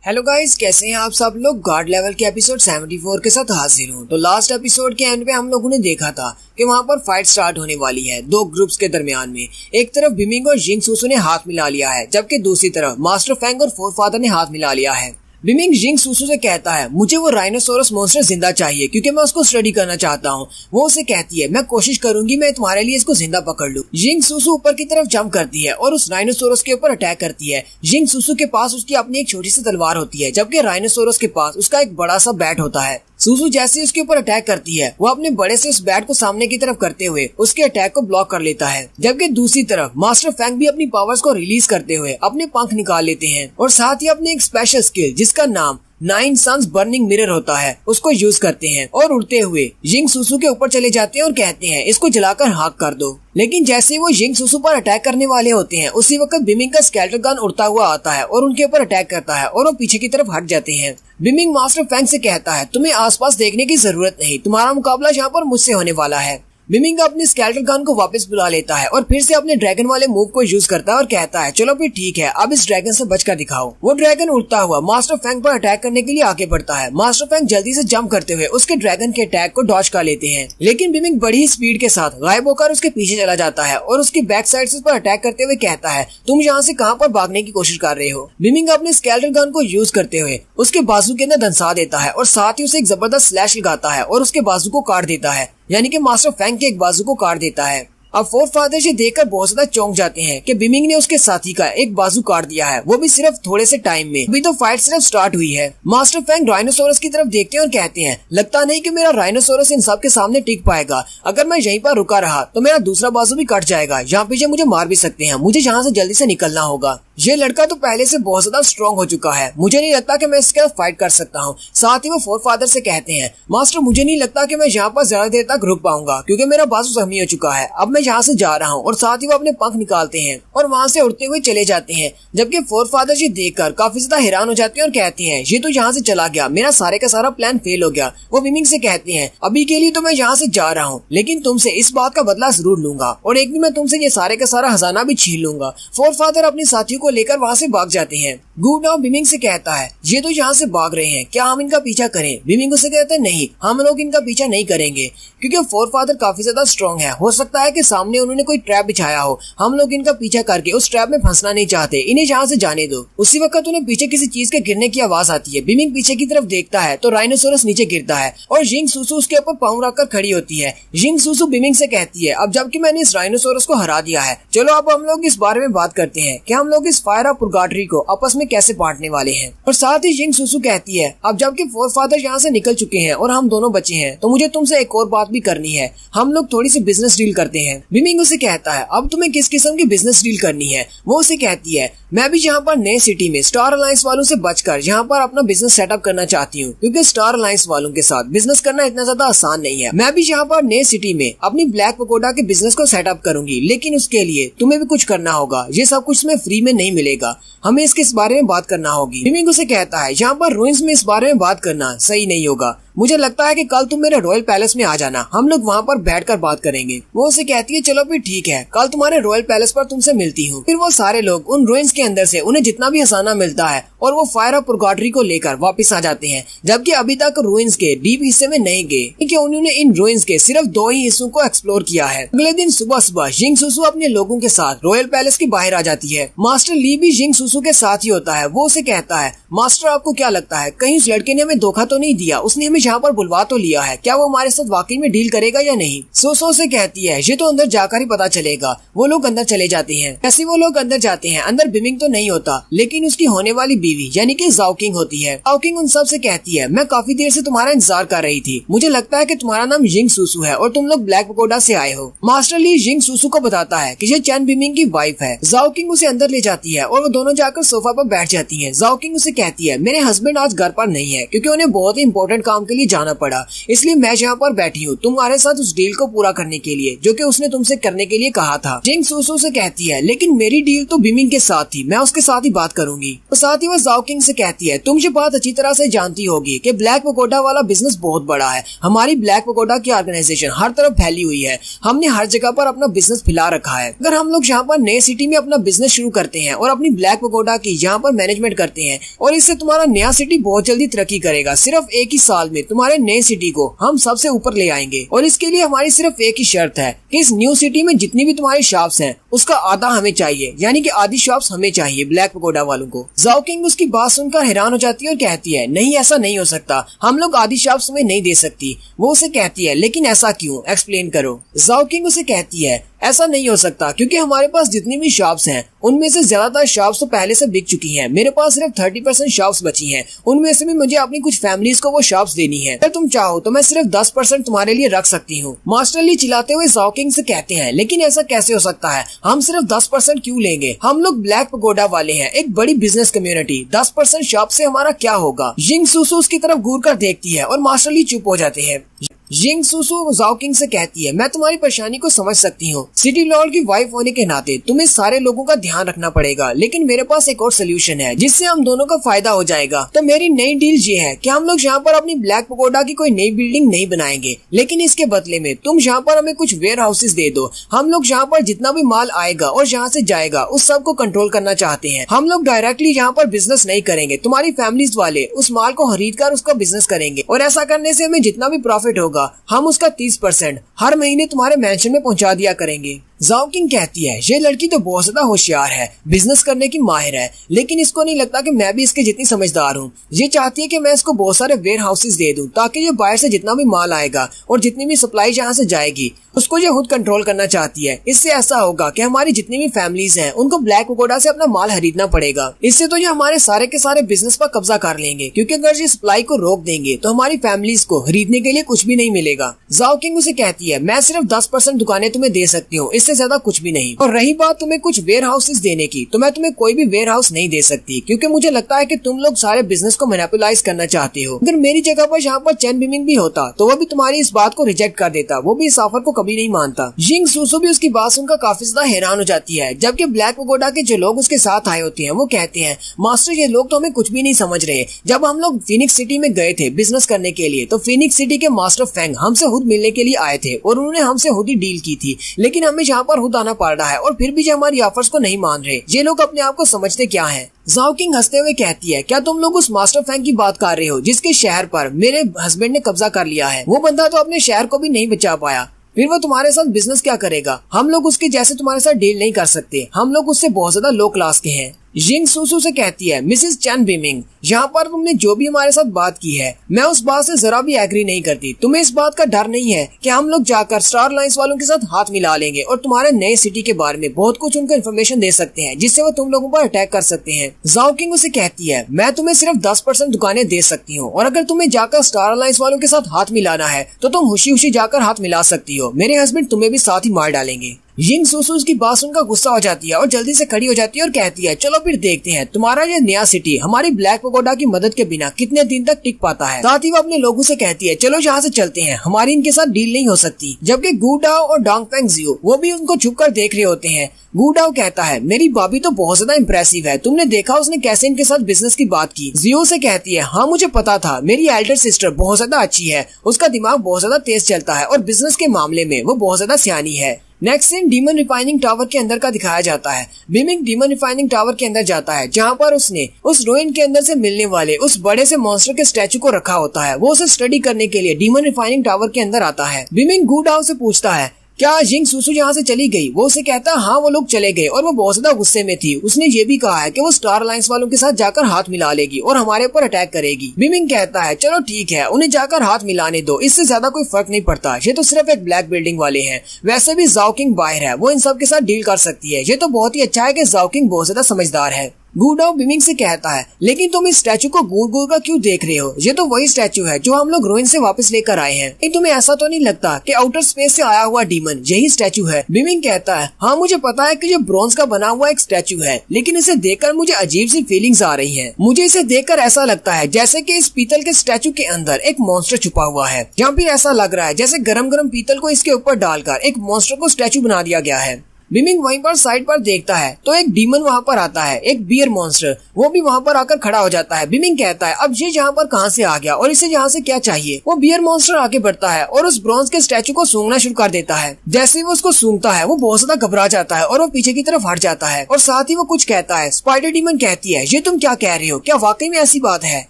Hello guys, कैसे हैं आप सब लोग। गॉड लेवल के एपिसोड 74 के साथ हाजिर हूँ। तो लास्ट एपिसोड के एंड पे हम लोगों ने देखा था कि वहाँ पर फाइट स्टार्ट होने वाली है दो ग्रुप्स के दरमियान में। एक तरफ बिमिंग और जिंग सुसु ने हाथ मिला लिया है, जबकि दूसरी तरफ मास्टर फैंग और फोरफादर ने हाथ मिला लिया है। बिमिंग जिंग सुसु से कहता है मुझे वो राइनोसोरस मॉन्स्टर जिंदा चाहिए क्योंकि मैं उसको स्टडी करना चाहता हूँ। वो उसे कहती है मैं कोशिश करूंगी, मैं तुम्हारे लिए इसको जिंदा पकड़ लूं। जिंग सुसु ऊपर की तरफ जंप करती है और उस राइनोसोरस के ऊपर अटैक करती है। जिंग सुसु के पास उसकी अपनी एक छोटी सी तलवार होती है, जबकि राइनोसोरस के पास उसका एक बड़ा सा बैट होता है। सुसु जैसे उसके ऊपर अटैक करती है, वो अपने बड़े से उस बैट को सामने की तरफ करते हुए उसके अटैक को ब्लॉक कर लेता है। जबकि दूसरी तरफ मास्टर फैंग भी अपनी पावर्स को रिलीज करते हुए अपने पंख निकाल लेते हैं और साथ ही अपने एक स्पेशल स्किल जिसका नाम 9 सन्स बर्निंग मिरर होता है उसको यूज करते हैं और उड़ते हुए जिंग सुसु के ऊपर चले जाते हैं और कहते हैं इसको जलाकर हाक कर दो। लेकिन जैसे ही वो जिंग सुसु पर अटैक करने वाले होते हैं, उसी वक्त बिमिंग का स्केलेटन गन उड़ता हुआ आता है और उनके ऊपर अटैक करता है और वो पीछे की तरफ हट जाते हैं। बिमिंग मास्टर फैंग से कहता है तुम्हें आसपास देखने की जरूरत नहीं, तुम्हारा मुकाबला यहाँ पर मुझसे होने वाला है। बिमिंग अपने स्केलेटन गन को वापस बुला लेता है और फिर से अपने ड्रैगन वाले मूव को यूज करता है और कहता है चलो फिर ठीक है, अब इस ड्रैगन से बचकर दिखाओ। वो ड्रैगन उड़ता हुआ मास्टर फैंग पर अटैक करने के लिए आगे बढ़ता है। मास्टर फैंग जल्दी से जंप करते हुए उसके ड्रैगन के अटैक को डॉज कर लेते हैं, लेकिन बिमिंग बड़ी ही स्पीड के साथ गायब होकर उसके पीछे चला जाता है और उसकी बैक साइड से पर अटैक करते हुए कहता है तुम यहाँ से कहाँ पर भागने की कोशिश कर रहे हो। बिमिंग अपने स्केलेटन गन को यूज करते हुए उसके बाजू के अंदर धंसा देता है और साथ ही उसे एक जबरदस्त स्लैश लगाता है और उसके बाजू को काट देता है, यानी कि मास्टर फैंग के एक बाजू को काट देता है। अब फोरफादर ये देखकर बहुत ज्यादा चौंक जाते हैं कि बिमिंग ने उसके साथी का एक बाजू काट दिया है, वो भी सिर्फ थोड़े से टाइम में। अभी तो फाइट सिर्फ स्टार्ट हुई है। मास्टर फैंग राइनोसोरस की तरफ देखते हैं और कहते हैं लगता नहीं कि मेरा राइनोसोरस इन सब के सामने टिक पाएगा। अगर मैं यहीं पर रुका रहा तो मेरा दूसरा बाजू भी कट जाएगा, यहाँ पीछे मुझे मार भी सकते हैं, मुझे यहाँ से जल्दी से निकलना होगा। ये लड़का तो पहले से बहुत ज्यादा स्ट्रॉन्ग हो चुका है, मुझे नहीं लगता कि मैं इसके साथ फाइट कर सकता हूँ। साथ ही वो फोरफादर से कहते हैं मास्टर मुझे नहीं लगता कि मैं यहाँ पर ज्यादा देर तक रुक पाऊंगा क्योंकि मेरा बाजू जख्मी हो चुका है, अब मैं यहाँ से जा रहा हूँ। और साथ ही वो अपने पंख निकालते हैं और वहाँ से उड़ते हुए चले जाते हैं। जबकि फोरफादर जी देखकर काफी ज्यादा हैरान हो जाते हैं और कहते हैं ये तो यहाँ से चला गया, मेरा सारे का सारा प्लान फेल हो गया। वो बिमिंग से कहते हैं अभी के लिए तो मैं यहाँ से जा रहा हूँ, लेकिन तुमसे इस बात का बदला जरूर लूंगा और एक दिन मैं तुमसे ये सारे का सारा खजाना भी छीन लूंगा। फोरफादर अपने साथियों को लेकर वहाँ से भाग जाते हैं। गुड नाउ बिमिंग से कहता है ये तो यहाँ से भाग रहे हैं, क्या हम इनका पीछा करें। बिमिंग उसे कहता है नहीं, हम लोग इनका पीछा नहीं करेंगे क्योंकि फोरफादर काफी ज्यादा स्ट्रॉन्ग है। हो सकता है कि सामने उन्होंने कोई ट्रैप बिछाया हो, हम लोग इनका पीछा करके उस ट्रैप में फंसना नहीं चाहते, इन्हें यहाँ से जाने दो। उसी वक्त उन्हें पीछे किसी चीज के गिरने की आवाज आती है। बिमिंग पीछे की तरफ देखता है तो राइनोसोरस नीचे गिरता है और जिंग सुसु उसके ऊपर पाँव रखकर खड़ी होती है। जिंग सुसु बिमिंग से कहती है अब जबकि मैंने इस राइनोसोरस को हरा दिया है, चलो अब हम लोग इस बारे में बात करते हैं कि हम लोग इस फायर ऑफ पुरगाटरी को आपस में कैसे बांटने वाले हैं। और साथ ही जिंग सुसु कहती है अब जबकि फोरफादर यहाँ से निकल चुके हैं और हम दोनों बचे हैं तो मुझे तुमसे एक और बात भी करनी है, हम लोग थोड़ी सी बिजनेस डील करते हैं। बिमिंग उसे कहता है अब तुम्हें किस किस्म की बिजनेस डील करनी है। वो उसे कहती है मैं भी यहाँ पर नए सिटी में स्टार अलायंस वालों से बचकर यहाँ पर अपना बिजनेस सेटअप करना चाहती हूँ क्योंकि स्टार अलायंस वालों के साथ बिजनेस करना इतना ज्यादा आसान नहीं है। मैं भी यहाँ पर नए सिटी में अपनी ब्लैक पकोडा के बिजनेस को सेटअप करूंगी, लेकिन उसके लिए तुम्हें भी कुछ करना होगा, ये सब कुछ तुम्हें फ्री में नहीं मिलेगा, हमें इसके इस बारे में बात करना होगी। बिमिंग उसे कहता है यहाँ पर रूइंस में इस बारे में बात करना सही नहीं होगा, मुझे लगता है कि कल तुम मेरे रॉयल पैलेस में आ जाना, हम लोग वहाँ पर बैठकर बात करेंगे। वो उसे कहती है चलो फिर ठीक है, कल तुम्हारे रॉयल पैलेस पर तुमसे मिलती हूँ। फिर वो सारे लोग उन रूइंस के अंदर से उन्हें जितना भी खजाना मिलता है और वो फायर ऑफ पुरगाटरी को लेकर वापस आ जाते हैं, जबकि अभी तक रूइंस के डीप हिस्से में नहीं गए क्योंकि उन्होंने इन रूइंस के सिर्फ 2 ही हिस्सों को एक्सप्लोर किया है। अगले दिन सुबह सुबह जिंग सुसु अपने लोगों के साथ रॉयल पैलेस के बाहर आ जाती है। मास्टर ली भी जिंग सुसु के साथ ही होता है। वो उसे कहता है मास्टर आपको क्या लगता है कहीं उस लड़के ने हमें धोखा तो नहीं दिया, उसने हमें यहाँ पर बुलवा तो लिया है, क्या वो हमारे साथ वाकई में डील करेगा या नहीं। सोसो से कहती है ये तो अंदर जाकर ही पता चलेगा। वो लोग अंदर चले जाते हैं। जैसे वो लोग अंदर जाते हैं, अंदर बिमिंग तो नहीं होता लेकिन उसकी होने वाली बीवी यानी कि जाओकिंग होती है। जाओकिंग उन सब से कहती है मैं काफी देर से तुम्हारा इंतजार कर रही थी, मुझे लगता है कि तुम्हारा नाम जिंग सुसु है और तुम लोग ब्लैक पकोडा से आए हो। मास्टर ली जिंग सुसु को बताता है कि ये चैन बिमिंग की वाइफ है। जाओकिंग उसे अंदर ले जाती है और वो दोनों जाकर सोफा पर बैठ जाती है। जाओकिंग उसे कहती है मेरे हस्बैंड आज घर पर नहीं है क्योंकि उन्हें बहुत ही इंपॉर्टेंट काम के लिए जाना पड़ा, इसलिए मैं यहाँ पर बैठी हूँ तुम्हारे साथ उस डील को पूरा करने के लिए जो कि उसने तुमसे करने के लिए कहा था। जिंग सुसु से कहती है लेकिन मेरी डील तो बिमिंग के साथ थी, मैं उसके साथ ही बात करूंगी। तो साथ ही वो ज़ाओ किंग से कहती है तुम ये बात अच्छी तरह से जानती होगी कि ब्लैक पगोडा वाला बिजनेस बहुत बड़ा है। हमारी ब्लैक पगोडा की ऑर्गेनाइजेशन हर तरफ फैली हुई है, हमने हर जगह पर अपना बिजनेस फैला रखा है। अगर हम लोग यहाँ पर नए सिटी में अपना बिजनेस शुरू करते हैं और अपनी ब्लैक पगोडा की यहाँ पर मैनेजमेंट करते हैं और इससे तुम्हारा नया सिटी बहुत जल्दी तरक्की करेगा। सिर्फ एक ही साल में तुम्हारे नए सिटी को हम सबसे ऊपर ले आएंगे और इसके लिए हमारी सिर्फ एक ही शर्त है कि इस न्यू सिटी में जितनी भी तुम्हारी शॉप्स हैं उसका आधा हमें चाहिए, यानी कि आधी शॉप्स हमें चाहिए ब्लैक पगोडा वालों को। ज़ाओ किंग उसकी बात सुनकर हैरान हो जाती है और कहती है नहीं ऐसा नहीं हो सकता, हम लोग आधी शॉप्स में नहीं दे सकती। वो उसे कहती है लेकिन ऐसा क्यों, एक्सप्लेन करो। ज़ाओ किंग उसे कहती है ऐसा नहीं हो सकता क्योंकि हमारे पास जितनी भी शॉप्स हैं उनमें से ज्यादातर शॉप्स तो पहले से बिक चुकी हैं। मेरे पास सिर्फ 30% शॉप्स बची हैं, उनमें से भी मुझे अपनी कुछ फैमिलीज को वो शॉप्स देनी है। अगर तुम चाहो तो मैं सिर्फ 10% तुम्हारे लिए रख सकती हूँ। मास्टर ली चिल्लाते हुए ज़ाओ किंग से कहते हैं लेकिन ऐसा कैसे हो सकता है, हम सिर्फ 10% क्यों लेंगे, हम लोग ब्लैक पगोडा वाले हैं, एक बड़ी बिजनेस कम्युनिटी, 10% शॉप से हमारा क्या होगा। जिंग सुसु उसकी तरफ घूर कर देखती है और मास्टर ली चुप हो जाते हैं। जिंग सुसु ज़ाओ किंग से कहती है मैं तुम्हारी परेशानी को समझ सकती हूँ, सिटी लॉर्ड की वाइफ होने के नाते तुम्हें सारे लोगों का ध्यान रखना पड़ेगा, लेकिन मेरे पास एक और सोल्यूशन है जिससे हम दोनों का फायदा हो जाएगा। तो मेरी नई डील ये है कि हम लोग यहाँ पर अपनी ब्लैक पगोडा की कोई नई बिल्डिंग नहीं बनाएंगे, लेकिन इसके बदले में तुम यहाँ पर हमें कुछ वेयर हाउसेज दे दो। हम लोग यहाँ पर जितना भी माल आएगा और यहाँ से जाएगा उस सब को कंट्रोल करना चाहते हैं। हम लोग डायरेक्टली यहाँ पर बिजनेस नहीं करेंगे, तुम्हारी फैमिलीज वाले उस माल को खरीद कर उसका बिजनेस करेंगे और ऐसा करने से हमें जितना भी प्रॉफिट होगा हम उसका 30% हर महीने तुम्हारे मैंशन में पहुंचा दिया करेंगे। ज़ाओ किंग कहती है ये लड़की तो बहुत ज्यादा होशियार है, बिजनेस करने की माहिर है, लेकिन इसको नहीं लगता कि मैं भी इसके जितनी समझदार हूँ। ये चाहती है कि मैं इसको बहुत सारे वेयर हाउसेज दे दूं ताकि ये बाहर से जितना भी माल आएगा और जितनी भी सप्लाई जहाँ से जाएगी उसको ये खुद कंट्रोल करना चाहती है। इससे ऐसा होगा कि हमारी जितनी भी फैमिलीज हैं उनको ब्लैक पगोडा से अपना माल खरीदना पड़ेगा। इससे तो ये हमारे सारे के सारे बिजनेस पर कब्जा कर लेंगे, क्योंकि अगर ये सप्लाई को रोक देंगे तो हमारी फैमिलीज को खरीदने के लिए कुछ भी नहीं मिलेगा। ज़ाओ किंग उसे कहती है मैं सिर्फ 10% दुकानें तुम्हें दे सकती हूँ, इससे ज्यादा कुछ भी नहीं। और रही बात तुम्हें कुछ वेयर हाउसेज देने की, तो मैं तुम्हें कोई भी वेयर हाउस नहीं दे सकती, क्योंकि मुझे लगता है कि तुम लोग सारे बिजनेस को मोनोपोलाइज करना चाहते हो। अगर मेरी जगह पर यहाँ पर चैन बिमिंग भी होता तो वो भी तुम्हारी इस बात को रिजेक्ट कर देता, वो भी इस ऑफर को कभी नहीं मानता। जिंग सुसु भी उसकी बात सुनकर काफी ज्यादा हैरान हो जाती है, जबकि ब्लैक पगोडा के जो लोग उसके साथ आए होते हैं वो कहते हैं मास्टर ये लोग तो हमें कुछ भी नहीं समझ रहे। जब हम लोग फीनिक्स सिटी में गए थे बिजनेस करने के लिए तो फीनिक्स सिटी के मास्टर फेंग हमसे खुद मिलने के लिए आए थे और उन्होंने हमसे खुद ही डील की थी, लेकिन हमें यहाँ पर खुद आना पड़ रहा है और फिर भी ये हमारी ऑफर्स को नहीं मान रहे। ये लोग अपने आप को समझते क्या है। ज़ाओ किंग हंसते हुए कहती है क्या तुम लोग उस मास्टर फेंग की बात कर रहे हो जिसके शहर पर मेरे हस्बैंड ने कब्जा कर लिया है। वो बंदा तो अपने शहर को भी नहीं बचा पाया, फिर वो तुम्हारे साथ बिजनेस क्या करेगा। हम लोग उसके जैसे तुम्हारे साथ डील नहीं कर सकते, हम लोग उससे बहुत ज्यादा लो क्लास के हैं। जिंग सुसु से कहती है मिसेस चैन बिमिंग यहाँ पर तुमने जो भी हमारे साथ बात की है मैं उस बात से जरा भी एग्री नहीं करती। तुम्हें इस बात का डर नहीं है कि हम लोग जाकर स्टार लाइंस वालों के साथ हाथ मिला लेंगे और तुम्हारे नए सिटी के बारे में बहुत कुछ उनको इन्फॉर्मेशन दे सकते हैं जिससे वो तुम लोगों पर अटैक कर सकते हैं। ज़ाओ किंग उसे कहती है मैं तुम्हें सिर्फ 10% दुकानें दे सकती हूँ और अगर तुम्हें जाकर स्टार लाइंस वालों के साथ हाथ मिलाना है तो तुम खुशी खुशी जाकर हाथ मिला सकती हो, मेरे हस्बैंड तुम्हें भी साथ ही मार डालेंगे। जिंग सुसु उसकी बात सुनकर गुस्सा हो जाती है और जल्दी से खड़ी हो जाती है और कहती है चलो फिर देखते हैं तुम्हारा ये नया सिटी हमारी ब्लैक पगोडा की मदद के बिना कितने दिन तक टिक पाता है। साथ ही वो अपने लोगों से कहती है चलो यहाँ से चलते हैं, हमारी इनके साथ डील नहीं हो सकती। जबकि गु डाओ और डोंग फेंग जियो वो भी उनको छुप कर देख रहे होते हैं। गु डाओ कहता है मेरी भाभी तो बहुत ज्यादा इम्प्रेसिव है, तुमने देखा उसने कैसे इनके साथ बिजनेस की बात की। जियो से कहती है हाँ मुझे पता था, मेरी एल्डर सिस्टर बहुत ज्यादा अच्छी है, उसका दिमाग बहुत ज्यादा तेज चलता है और बिजनेस के मामले में वो बहुत ज्यादा सियानी है। नेक्स्ट सीन डीमन रिफाइनिंग टावर के अंदर का दिखाया जाता है। बिमिंग डीमन रिफाइनिंग टावर के अंदर जाता है जहाँ पर उसने उस रोइन के अंदर से मिलने वाले उस बड़े से मॉन्स्टर के स्टैचू को रखा होता है। वो उसे स्टडी करने के लिए डीमन रिफाइनिंग टावर के अंदर आता है। बिमिंग गु डाओ से पूछता है क्या जिंग सुसु यहाँ से चली गई। वो उसे कहता है हाँ वो लोग चले गए और वो बहुत ज्यादा गुस्से में थी। उसने ये भी कहा है कि वो स्टार अलायंस वालों के साथ जाकर हाथ मिला लेगी और हमारे ऊपर अटैक करेगी। बिमिंग कहता है चलो ठीक है उन्हें जाकर हाथ मिलाने दो, इससे ज्यादा कोई फर्क नहीं पड़ता, ये तो सिर्फ एक ब्लैक बिल्डिंग वाले हैं। वैसे भी ज़ाओ किंग बाहर है, वो इन सब के साथ डील कर सकती है। ये तो बहुत ही अच्छा है कि ज़ाओ किंग बहुत ज्यादा समझदार है। गूडाओ बिमिंग से कहता है, लेकिन तुम इस स्टैचू को घूर घूर कर क्यों देख रहे हो? ये तो वही स्टैचू है जो हम लोग रुइन से वापस लेकर आए हैं। लेकिन तुम्हें ऐसा तो नहीं लगता कि आउटर स्पेस से आया हुआ डीमन यही स्टैचू है? बिमिंग कहता है, हाँ मुझे पता है कि ये ब्रॉन्ज का बना हुआ एक स्टैचू है, लेकिन इसे देखकर मुझे अजीब सी फीलिंग्स आ रही हैं। मुझे इसे देखकर ऐसा लगता है जैसे कि इस पीतल के स्टैचू के अंदर एक मॉन्स्टर छुपा हुआ है, या फिर ऐसा लग रहा है जैसे गरम गरम पीतल को इसके ऊपर डालकर एक मॉन्स्टर को स्टैचू बना दिया गया है। बिमिंग वहीं पर साइड पर देखता है तो एक डीमन वहाँ पर आता है, एक बियर मॉन्स्टर, वो भी वहाँ पर आकर खड़ा हो जाता है। बिमिंग कहता है, अब ये यहाँ पर कहाँ से आ गया और इसे यहाँ से क्या चाहिए? वो बियर मॉन्स्टर आगे बढ़ता है और उस ब्रॉन्ज के स्टैचू को सूंघना शुरू कर देता है। जैसे ही वो उसको सूंघता है वो बहुत ज्यादा घबरा जाता है और वो पीछे की तरफ हट जाता है और साथ ही वो कुछ कहता है। स्पाइडर डीमन कहती है, ये तुम क्या कह रहे हो? क्या वाकई में ऐसी बात है?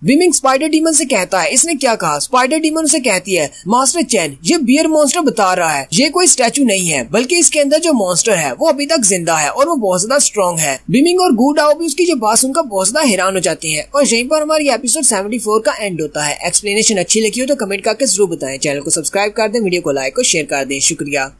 बिमिंग स्पाइडर डीमन से कहता है, इसने क्या कहा? स्पाइडर डीमन से कहती है, मास्टर चैन, ये बियर मॉन्स्टर बता रहा है ये कोई स्टैचू नहीं है, बल्कि इसके अंदर जो मॉन्स्टर है वो अभी तक है और वो बहुत ज्यादा स्ट्रॉन्ग है। बिमिंग और गूडाओ भी उसकी जो बात सुनकर बहुत ज्यादा हैरान हो जाती हैं और यहीं पर हमारी एपिसोड 74 का एंड होता है। एक्सप्लेनेशन अच्छी लगी हो तो कमेंट करके जरूर बताएं। चैनल को सब्सक्राइब कर दें, वीडियो को लाइक और शेयर कर दें। शुक्रिया।